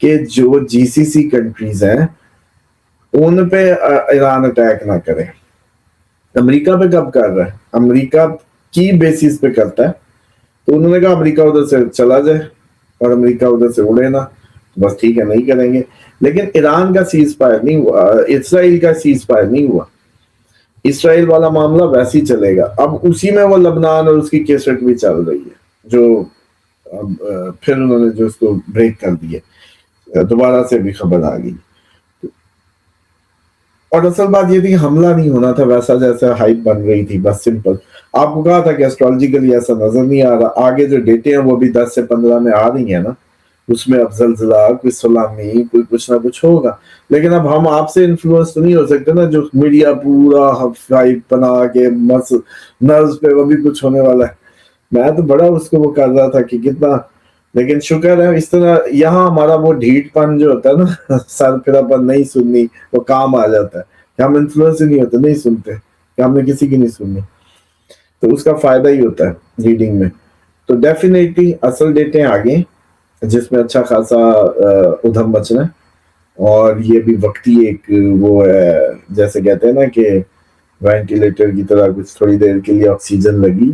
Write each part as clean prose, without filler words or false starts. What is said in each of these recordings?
کہ جو GCC countries ہیں ان پہ ایران اٹیک نہ کرے. امریکہ پہ کب کر رہا ہے؟ امریکہ کی بیسس پہ کرتا ہے. تو انہوں نے کہا امریکہ ادھر سے چلا جائے اور امریکہ ادھر سے اڑے نا، بس ٹھیک ہے نہیں کریں گے. لیکن ایران کا سیز فائر نہیں ہوا، اسرائیل کا سیز فائر نہیں ہوا. اسرائیل والا معاملہ ویسے ہی چلے گا. اب اسی میں وہ لبنان اور اس کی کیسٹ بھی چل رہی ہے، جو پھر انہوں نے جو اس کو بریک کر دیے، دوبارہ سے بھی خبر آ گئی. اور اصل بات یہ تھی کہ حملہ نہیں ہونا تھا ویسا جیسا ہائپ بن رہی تھی، بس سمپل. آپ کو کہا تھا کہ ایسٹرولوجیکلی ایسا نظر نہیں آ رہا. آگے جو ڈیٹے ہیں وہ بھی 10 سے 15 میں آ رہی ہیں نا، اس میں اب زلزلہ، کوئی سونامی، کوئی کچھ نہ کچھ ہوگا. لیکن اب ہم آپ سے انفلوئنس تو نہیں ہو سکتے نا، جو میڈیا پورا ہائپ بنا کے نرز پہ وہ بھی کچھ ہونے والا ہے. میں تو بڑا اس کو وہ کر رہا تھا کہ کتنا، لیکن شکر ہے اس طرح یہاں ہمارا وہ ڈھیٹ پن جو ہوتا ہے نا، سر پھرا پن نہیں سننی، وہ کام آ جاتا ہے کہ ہم انفلوئنس ہی نہیں ہوتے، نہیں سنتے کہ ہم نے کسی کی نہیں سننی. تو اس کا فائدہ ہی ہوتا ہے ریڈنگ میں. تو ڈیفینیٹلی اصل ڈیٹیں آگے جس میں اچھا خاصا ادھم مچنا ہے. اور یہ بھی وقتی ایک وہ ہے، جیسے کہتے ہیں نا کہ وینٹیلیٹر کی طرح کچھ تھوڑی دیر کے لیے آکسیجن لگی،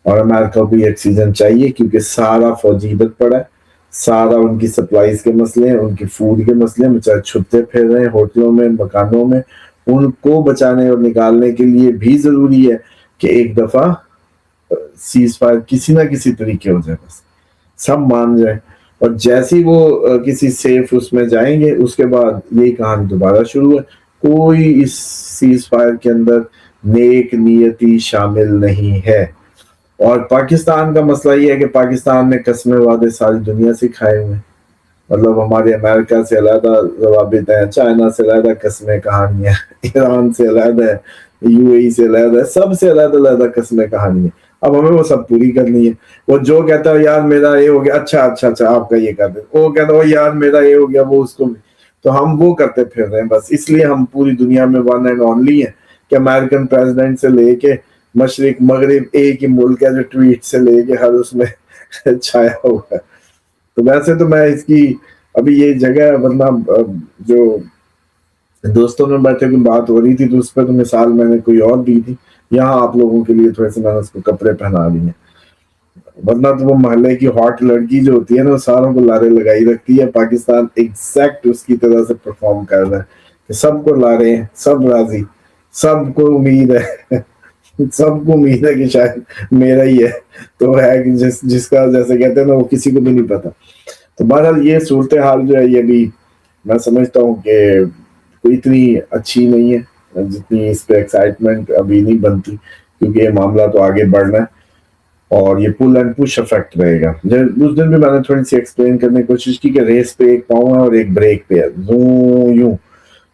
اور امریکہ کو بھی آکسیجن چاہیے کیونکہ سارا فوجی ادھر پڑا ہے. سارا ان کی سپلائیز کے مسئلے ہیں، ان کی فوڈ کے مسئلے ہیں، بچارے چھپتے پھر رہے ہیں ہوٹلوں میں، مکانوں میں. ان کو بچانے اور نکالنے کے لیے بھی ضروری ہے کہ ایک دفعہ سیز فائر کسی نہ کسی طریقے ہو جائے، بس سب مان جائیں. اور جیسی وہ کسی سیف اس میں جائیں گے، اس کے بعد یہی کہانی دوبارہ شروع ہے. کوئی اس سیز فائر کے اندر نیک نیتی شامل نہیں ہے. اور پاکستان کا مسئلہ یہ ہے کہ پاکستان نے قسمیں وعدے ساری دنیا سے کھائے ہوئے ہیں. مطلب ہمارے امریکہ سے علیحدہ ضوابط ہیں، چائنا سے علیحدہ قسمیں کہانیاں، ایران سے علیحدہ ہے، UAE سے علیحدہ ہے، سب سے علیحدہ علیحدہ قسمیں کہانیاں. اب ہمیں وہ سب پوری کرنی ہے. وہ جو کہتا ہے یار میرا یہ ہو گیا، اچھا اچھا اچھا آپ کا یہ کر دیں، وہ کہتا ہے یار میرا یہ ہو گیا، وہ اس کو بھی. تو ہم وہ کرتے پھر رہے ہیں بس. اس لیے ہم پوری دنیا میں ون اینڈ اونلی ہیں کہ امریکن پریزیڈنٹ سے لے کے مشرق مغرب ایک ہی ملک ہے جو ٹویٹ سے لے کے ہر اس میں چھایا ہوا ہے. تو ویسے تو میں اس کی ابھی یہ جگہ ہے، ورنہ جو دوستوں میں بیٹھے کی بات ہو رہی تھی تو اس پہ تو مثال میں نے کوئی اور دی تھی. یہاں آپ لوگوں کے لیے تھوڑے سے میں نے اس کو کپڑے پہنا دیے. ورنہ تو وہ محلے کی ہاٹ لڑکی جو ہوتی ہے نا، وہ ساروں کو لارے لگائی رکھتی ہے. پاکستان ایگزیکٹ اس کی طرح سے پرفارم کر رہا ہے کہ سب کو لارے ہیں، سب راضی، سب کو امید ہے، سب کو امید ہے کہ شاید میرا ہی ہے. تو ہے کہ جس کا جیسے کہتے ہیں نا، وہ کسی کو بھی نہیں پتا. تو بہرحال یہ صورتحال جو ہے یہ بھی میں سمجھتا ہوں کہ کوئی اتنی اچھی نہیں ہے جتنی اس پہ ایکسائٹمنٹ ابھی نہیں بنتی، کیونکہ یہ معاملہ تو آگے بڑھنا ہے اور یہ پل اینڈ پش افیکٹ رہے گا. اس دن بھی میں نے تھوڑی سی ایکسپلین کرنے کی کوشش کی کہ ریس پہ ایک پاؤں ہے اور ایک بریک پہ ہے، یوں.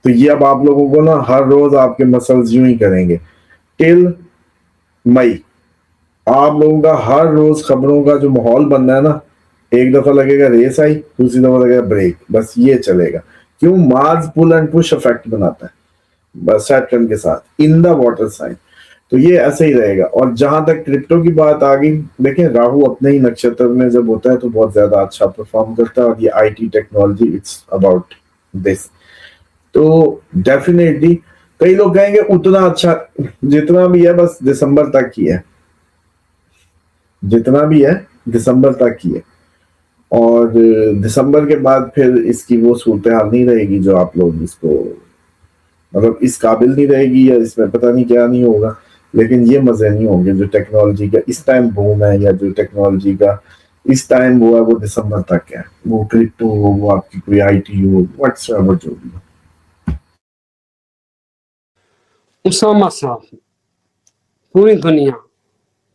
تو یہ اب آپ لوگوں کو نا ہر روز آپ کے مسلز یوں ہی کریں گے ٹل مئی. آپ لوگوں کا ہر روز خبروں کا جو ماحول بننا ہے نا، ایک دفعہ لگے گا ریس آئی، دوسری دفعہ لگے گا بریک، بس یہ چلے گا. کیوں؟ مارس پل اینڈ پش افیکٹ بناتا ہے بس سیٹرن کے ساتھ ان دا واٹر سائن. تو یہ ایسے ہی رہے گا. اور جہاں تک کرپٹو کی بات آ گئی، دیکھیں راہو اپنے ہی نکشتر میں جب ہوتا ہے تو بہت زیادہ اچھا پرفارم کرتا ہے، اور یہ IT technology it's about this. تو ڈیفینیٹلی کئی لوگ کہیں گے اتنا اچھا جتنا بھی ہے بس دسمبر تک ہی ہے، جتنا بھی ہے دسمبر تک ہی ہے. اور دسمبر کے بعد پھر اس کی وہ صورتحال نہیں رہے گی جو آپ لوگ اس کو مطلب اس قابل نہیں رہے گی، یا اس میں پتہ نہیں کیا نہیں ہوگا. لیکن یہ مزے نہیں ہوں گے جو ٹیکنالوجی کا اس ٹائم بوم ہے، یا جو ٹیکنالوجی کا اس ٹائم وہ ہے، وہ دسمبر تک ہے. وہ کرپٹو ہو، وہ آپ کی کوئی IT ہو، واٹس ایور جو بھی ہو. اسامہ صاحب، پوری دنیا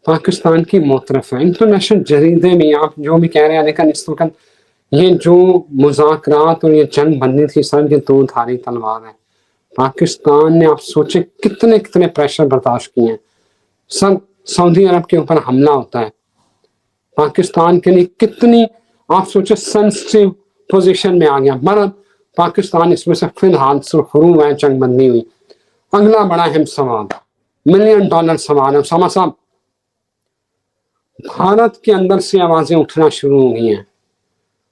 پاکستان کی موترف ہے. انٹرنیشنل جریدے میں آپ جو بھی کہہ رہے ہیں، لیکن اس وقت یہ جو مذاکرات اور یہ جنگ بننی تھی سر، یہ دو دھاری تلوار ہے. پاکستان نے آپ سوچیں کتنے پریشر برداشت کیے ہیں سر. سعودی عرب کے اوپر حملہ ہوتا ہے، پاکستان کے لیے کتنی آپ سوچیں سینسٹیو پوزیشن میں آ گیا. مگر پاکستان اس میں سے فی الحال سرخرو ہے، جنگ بندی ہوئی. اگلا بڑا اہم سوال، $1 ملین سوال ہے اسامہ صاحب. بھارت کے اندر سے آوازیں اٹھنا شروع ہو گئی ہیں،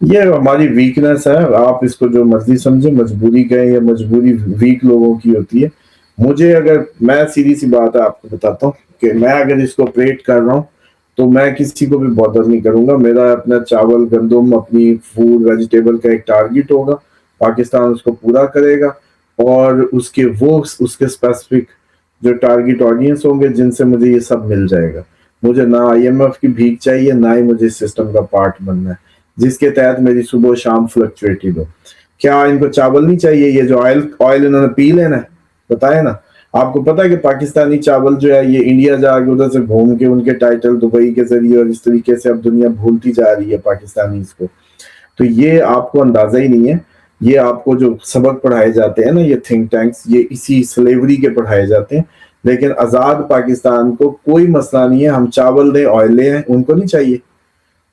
یہ ہماری ویکنس ہے, آپ اس کو جو مرضی سمجھے, مجبوری کہیں یا مجبوری ویک لوگوں کی ہوتی ہے. مجھے اگر, میں سیدھی سی بات ہے آپ کو بتاتا ہوں کہ میں اگر اس کو آپریٹ کر رہا ہوں تو میں کسی کو بھی بادر نہیں کروں گا. میرا اپنا چاول گندم اپنی فوڈ ویجیٹیبل کا ایک ٹارگیٹ ہوگا, پاکستان اس کو پورا کرے گا, اور اس کے اسپیسیفک جو ٹارگیٹ آڈینس ہوں گے جن سے مجھے یہ سب مل جائے گا. مجھے نہ آئی ایم ایف کی بھیک چاہیے, نہ ہی مجھے اس سسٹم کا پارٹ بننا ہے جس کے تحت میری صبح و شام فلکچویٹڈ ہو. کیا ان کو چاول نہیں چاہیے؟ یہ جو آئل انہوں نے پی لینا ہے, بتائے نا. آپ کو پتا ہے کہ پاکستانی چاول جو ہے یہ انڈیا جا کے ادھر سے گھوم کے ان کے ٹائٹل دبئی کے ذریعے اور اس طریقے سے اب دنیا بھولتی جا رہی ہے پاکستانی اس کو. تو یہ آپ کو اندازہ ہی نہیں ہے. یہ آپ کو جو سبق پڑھائے جاتے ہیں نا, یہ تھنک ٹینکس, یہ اسی سلیوری کے پڑھائے جاتے ہیں. لیکن آزاد پاکستان کو کوئی مسئلہ نہیں ہے, ہم چاول دیں آئل لیں, ان کو نہیں چاہیے.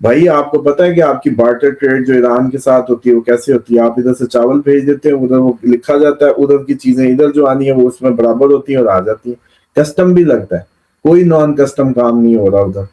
بھائی آپ کو پتا ہے کہ آپ کی بارٹر ٹریڈ جو ایران کے ساتھ ہوتی ہے وہ کیسے ہوتی ہے؟ آپ ادھر سے چاول بھیج دیتے ہیں, ادھر وہ لکھا جاتا ہے, ادھر کی چیزیں ادھر جو آنی ہے وہ اس میں برابر ہوتی ہیں اور آ جاتی ہیں. کسٹم بھی لگتا ہے, کوئی نان کسٹم کام نہیں ہو رہا ادھر.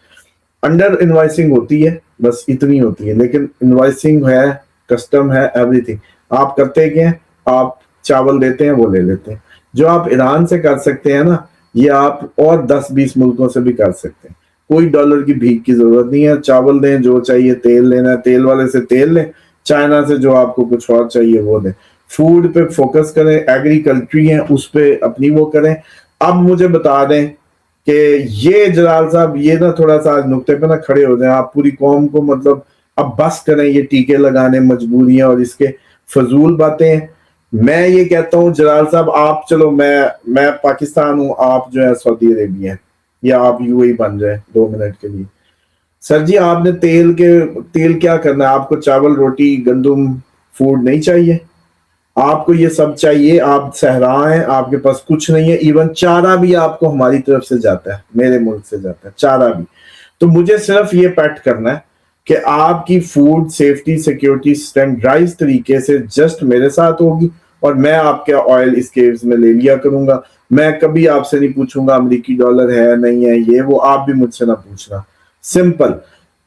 انڈر انوائسنگ ہوتی ہے, بس اتنی ہوتی ہے, لیکن انوائسنگ ہے, کسٹم ہے, ایوری تھنگ. آپ کرتے کیا ہیں؟ آپ چاول دیتے ہیں, وہ لے لیتے ہیں. جو آپ ایران سے کر سکتے ہیں نا, یہ آپ اور 10-20 ملکوں سے بھی کر سکتے ہیں. کوئی ڈالر کی بھیک کی ضرورت نہیں ہے. چاول دیں, جو چاہیے, تیل لینا ہے تیل والے سے تیل لیں, چائنا سے جو آپ کو کچھ اور چاہیے وہ دیں. فوڈ پہ فوکس کریں, ایگریکلچری ہیں اس پہ اپنی وہ کریں. اب مجھے بتا دیں کہ یہ جلال صاحب, یہ نا تھوڑا سا آج نقطے پہ نا کھڑے ہو جائیں. آپ پوری قوم کو مطلب اب بس کریں یہ ٹیکے لگانے, مجبوریاں اور اس کے فضول باتیں. میں یہ کہتا ہوں جلال صاحب, آپ چلو میں پاکستان ہوں, آپ جو ہے سعودی عربیہ ہیں, یا آپ یو اے بن جائیں 2 منٹ کے لیے. سر جی آپ نے تیل کیا کرنا ہے؟ آپ کو چاول روٹی گندم فوڈ نہیں چاہیے؟ آپ کو یہ سب چاہیے. آپ صحرا ہیں, آپ کے پاس کچھ نہیں ہے. ایون چارہ بھی آپ کو ہماری طرف سے جاتا ہے, میرے ملک سے جاتا ہے چارہ بھی. تو مجھے صرف یہ پیٹ کرنا ہے کہ آپ کی فوڈ سیفٹی سیکیورٹی اسٹینڈرڈائز طریقے سے جسٹ میرے ساتھ ہوگی, اور میں آپ کے آئل اس کیوز میں لے لیا کروں گا. میں کبھی آپ سے نہیں پوچھوں گا امریکی ڈالر ہے نہیں ہے, یہ وہ آپ بھی مجھ سے نہ پوچھنا. سمپل.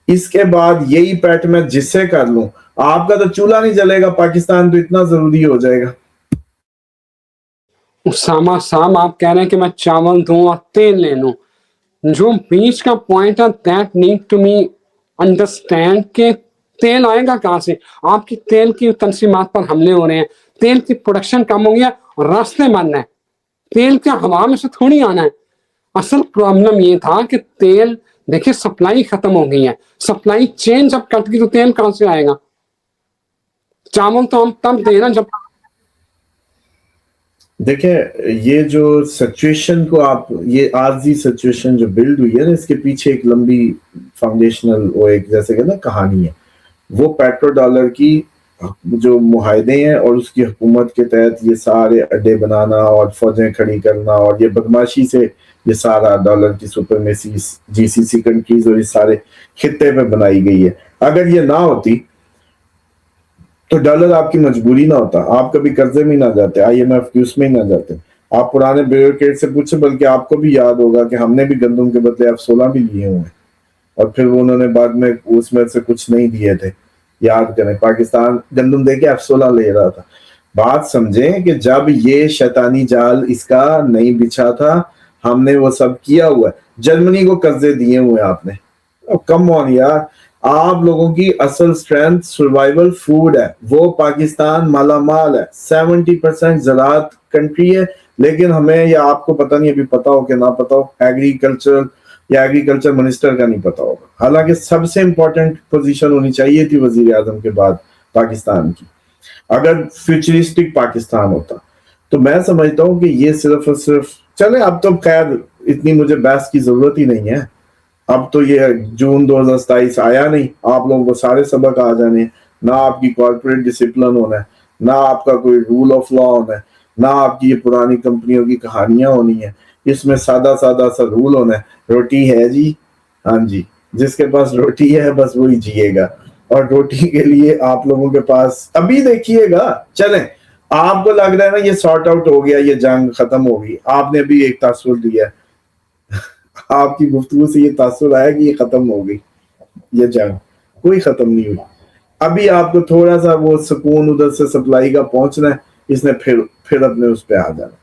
اس کے بعد یہی پیٹ میں جس سے کر لوں, آپ کا تو چولہا نہیں جلے گا. پاکستان تو اتنا ضروری ہو جائے گا. اسامہ صاحب آپ کہہ رہے ہیں کہ میں چاول دوں اور تیل لے لوں. جو بیچ کا پوائنٹ ہے that need to me understand کہ تیل آئے گا کہاں سے. آپ کی تیل کی تنظیمات پر حملے ہو رہے ہیں, تیل کی پروڈکشن کم ہو گیا اور راستے بند ہے. تیل کیا ہوا میں سے تھوڑی آنا ہے. اصل پرابلم یہ تھا کہ تیل, دیکھیں سپلائی ختم ہو گئی ہے, سپلائی چین جب کٹ گئی تو تیل کہاں سے آئے گا؟ چاول تو ہم تب دے نا جب. دیکھیں یہ جو سچویشن کو آپ, یہ عارضی سچویشن جو بلڈ ہوئی ہے نا, اس کے پیچھے ایک لمبی فاؤنڈیشنل وہ ایک جیسے کہ نا کہانی ہے. وہ پیٹرو ڈالر کی جو معاہدے ہیں اور اس کی حکومت کے تحت یہ سارے اڈے بنانا اور فوجیں کھڑی کرنا, اور یہ بدماشی سے یہ سارا ڈالر کی سپرمیسی جی سی سی کنٹریز اور اس سارے خطے پہ بنائی گئی ہے. اگر یہ نہ ہوتی تو ڈالر آپ کی مجبوری نہ ہوتا, آپ کبھی قرضے میں نہ جاتے, آئی ایم ایف کی اس میں ہی نہ جاتے. آپ پرانے بیوروکریٹ سے پوچھیں, بلکہ آپ کو بھی یاد ہوگا کہ ہم نے بھی گندم کے بدلے F16 بھی لیے ہوئے ہیں, اور پھر انہوں نے بعد میں اس میں سے کچھ نہیں دیے تھے. یاد کریں, پاکستان گندم دے کے F16 لے رہا تھا. بات سمجھیں کہ جب یہ شیطانی جال اس کا نہیں بچھا تھا, ہم نے وہ سب کیا ہوا ہے. جرمنی کو قرضے دیے ہوئے آپ نے. کم آن یار, آپ لوگوں کی اصل سٹرینتھ سروائیول فوڈ ہے. وہ پاکستان مالا مال ہے, 70% زراعت کنٹری ہے, لیکن ہمیں, یا آپ کو پتہ نہیں, ابھی پتا ہو کہ نہ پتا ہو, ایگریکلچر منسٹر کا نہیں پتا ہوگا. حالانکہ سب سے امپورٹنٹ پوزیشن ہونی چاہیے تھی وزیر اعظم کے بعد پاکستان کی, اگر فیوچرسٹک پاکستان ہوتا. تو میں سمجھتا ہوں کہ یہ صرف اور صرف چلے. اب تو خیر اتنی مجھے بحث کی ضرورت ہی نہیں ہے. اب تو یہ جون 2027 آیا نہیں, آپ لوگوں کو سارے سبق آ جانے. نہ آپ کی کارپوریٹ ڈسپلن ہونا ہے, نہ آپ کا کوئی رول آف لا ہونا ہے, نہ آپ کی یہ پرانی کمپنیوں کی کہانیاں ہونی ہیں. اس میں سادہ سادہ سا رول ہونا ہے, روٹی ہے جی, ہاں جی, جس کے پاس روٹی ہے بس وہی جیے گا. اور روٹی کے لیے آپ لوگوں کے پاس, ابھی دیکھیے گا, چلیں آپ کو لگ رہا ہے نا یہ سارٹ آؤٹ ہو گیا, یہ جنگ ختم ہو گئی, آپ نے ابھی ایک تاثر دیا ہے, آپ کی گفتگو سے یہ تاثر آیا کہ یہ ختم ہو گئی. یہ جنگ کوئی ختم نہیں ہوئی. ابھی آپ کو تھوڑا سا وہ سکون ادھر سے سپلائی کا پہنچنا ہے, اس نے پھر اپنے اس پہ آ جانا.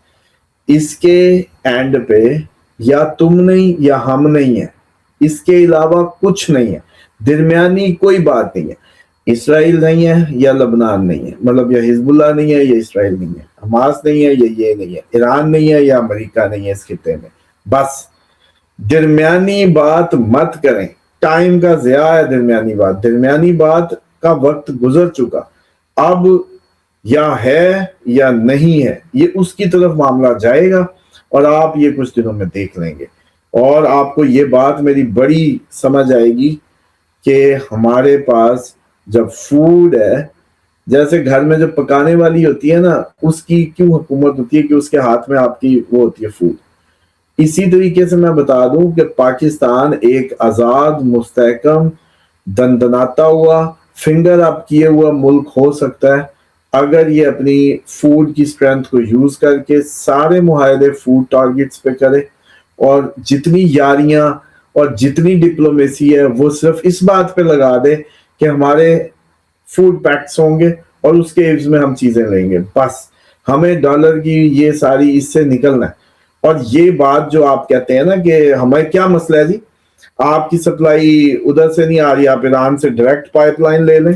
اس کے اینڈ پہ یا تم نہیں یا ہم نہیں ہے, اس کے علاوہ کچھ نہیں ہے, درمیانی کوئی بات نہیں ہے. اسرائیل نہیں ہے یا لبنان نہیں ہے, مطلب یا حزب اللہ نہیں ہے یا اسرائیل نہیں ہے, حماس نہیں ہے یا یہ نہیں ہے, ایران نہیں ہے یا امریکہ نہیں ہے اس خطے میں. بس درمیانی بات مت کریں, ٹائم کا ضیاع ہے. درمیانی بات کا وقت گزر چکا. اب یا ہے یا نہیں ہے, یہ اس کی طرف معاملہ جائے گا, اور آپ یہ کچھ دنوں میں دیکھ لیں گے, اور آپ کو یہ بات میری بڑی سمجھ آئے گی کہ ہمارے پاس جب فوڈ ہے, جیسے گھر میں جب پکانے والی ہوتی ہے نا, اس کی کیوں حکومت ہوتی ہے کہ اس کے ہاتھ میں آپ کی وہ ہوتی ہے فوڈ. اسی طریقے سے میں بتا دوں کہ پاکستان ایک آزاد, مستحکم, دندناتا ہوا, فنگر اپ کیے ہوا ملک ہو سکتا ہے اگر یہ اپنی فوڈ کی اسٹرینتھ کو یوز کر کے سارے معاہدے فوڈ ٹارگٹس پہ کرے, اور جتنی یاریاں اور جتنی ڈپلومیسی ہے وہ صرف اس بات پہ لگا دے کہ ہمارے فوڈ پیکٹس ہوں گے اور اس کے عوض میں ہم چیزیں لیں گے. بس ہمیں ڈالر کی یہ ساری اس سے نکلنا ہے. اور یہ بات جو آپ کہتے ہیں نا کہ ہمیں کیا مسئلہ ہے جی, آپ کی سپلائی ادھر سے نہیں آ رہی, آپ ایران سے ڈائریکٹ پائپ لائن لے لیں,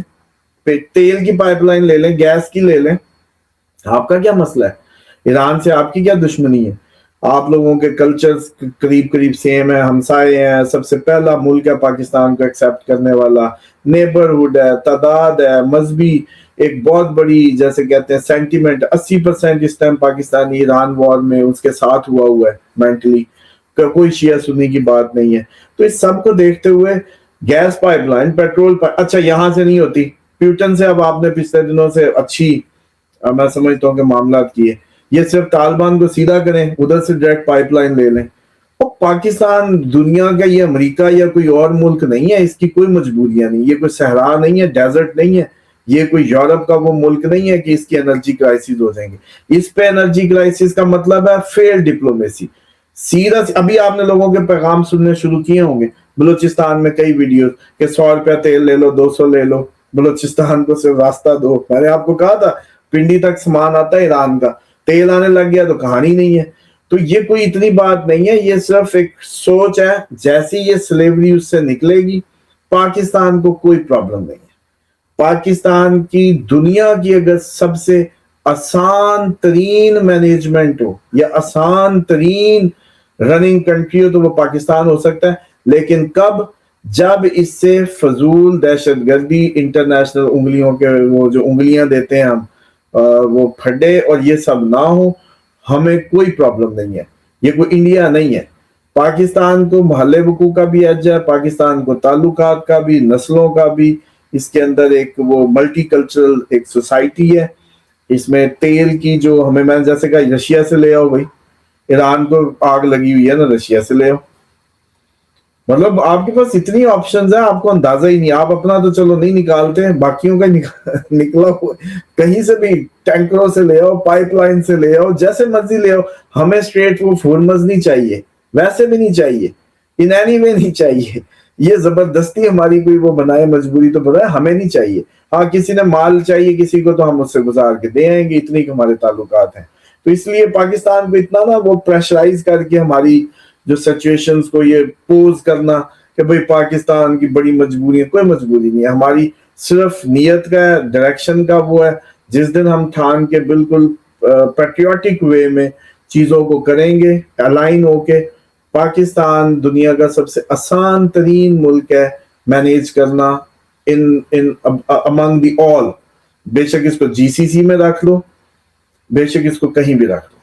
تیل کی پائپ لائن لے لیں, گیس کی لے لیں, آپ کا کیا مسئلہ ہے؟ ایران سے آپ کی کیا دشمنی ہے؟ آپ لوگوں کے کلچر قریب سیم ہے, ہمسائے ہیں, سب سے پہلا ملک ہے پاکستان کو ایکسیپٹ کرنے والا, نیبرہڈ ہے, تعداد ہے, مذہبی ایک بہت بڑی جیسے کہتے ہیں سینٹیمنٹ, 80% اس ٹائم پاکستانی ایران وار میں اس کے ساتھ ہوا ہے مینٹلی, کوئی شیعہ سنی کی بات نہیں ہے. تو اس سب کو دیکھتے ہوئے گیس پائپ لائن, پیٹرول اچھا یہاں سے نہیں ہوتی, پیوٹن سے اب آپ نے پچھلے دنوں سے اچھی میں سمجھتا ہوں کہ معاملات کیے, یہ صرف طالبان کو سیدھا کریں, ادھر سے ڈائریکٹ پائپ لائن لے لیں. اور پاکستان دنیا کا یہ امریکہ یا کوئی اور ملک نہیں ہے, اس کی کوئی مجبوریاں نہیں, یہ کوئی صحرا نہیں ہے, ڈیزرٹ نہیں ہے, یہ کوئی یورپ کا وہ ملک نہیں ہے کہ اس کی انرجی کرائسس ہو جائیں گے. اس پہ انرجی کرائسس کا مطلب ہے فیل ڈپلومیسی. سیدھا ابھی آپ نے لوگوں کے پیغام سننے شروع کیے ہوں گے بلوچستان میں کئی ویڈیوز کہ 100 روپیہ تیل لے لو, 200 لے لو, بلوچستان کو صرف راستہ دو. میں نے آپ کو کہا تھا پنڈی تک سامان آتا ہے ایران کا, تیل آنے لگ گیا تو کہانی نہیں ہے. تو یہ کوئی اتنی بات نہیں ہے, یہ صرف ایک سوچ ہے. جیسی یہ سلیوری اس سے نکلے گی پاکستان کو کوئی پرابلم نہیں ہے. پاکستان کی دنیا کی اگر سب سے آسان ترین مینجمنٹ ہو یا آسان ترین رننگ کنٹری ہو تو وہ پاکستان ہو سکتا ہے, لیکن کب؟ جب اس سے فضول دہشت گردی, انٹرنیشنل انگلیوں کے وہ جو انگلیاں دیتے ہیں ہم, وہ پھڈے اور یہ سب نہ ہو. ہمیں کوئی پرابلم نہیں ہے, یہ کوئی انڈیا نہیں ہے. پاکستان کو محلے وقوع کا بھی حج ہے, پاکستان کو تعلقات کا بھی, نسلوں کا بھی. اس کے اندر ایک وہ ملٹی کلچرل ایک سوسائٹی ہے. اس میں تیل کی جو ہمیں, میں نے جیسے کہا رشیا سے لے آؤ بھائی, ایران کو آگ لگی ہوئی ہے نا, رشیا سے لے آؤ. مطلب آپ کے پاس اتنی آپشنز ہیں, آپ کو اندازہ ہی نہیں. آپ اپنا تو چلو نہیں نکالتے, باقیوں کا نکلا ہو, کہیں سے بھی ٹینکروں سے لے آؤ, پائپ لائن سے لے آؤ, جیسے مرضی لے آؤ. ہمیں اسٹریٹ وہ ہرمز نہیں چاہیے, ویسے بھی نہیں چاہیے, ان اینی وے نہیں چاہیے. یہ زبردستی ہماری کوئی وہ بنائے, مجبوری تو بنائے, ہمیں نہیں چاہیے. ہاں کسی نے مال چاہیے کسی کو تو ہم اس سے گزار کے دے آئیں گے, اتنی ہمارے تعلقات ہیں. تو اس لیے پاکستان کو اتنا نا وہ پریشرائز کر کے ہماری جو سچویشنز کو یہ پوز کرنا کہ بھئی پاکستان کی بڑی مجبوری ہے, کوئی مجبوری نہیں ہے. ہماری صرف نیت کا ہے, ڈائریکشن کا وہ ہے. جس دن ہم ٹھان کے بالکل پیٹریوٹک وے میں چیزوں کو کریں گے الائن ہو کے, پاکستان دنیا کا سب سے آسان ترین ملک ہے مینیج کرنا among the all. بے شک اس کو GCC میں رکھ لو, بے شک اس کو کہیں بھی رکھ لو.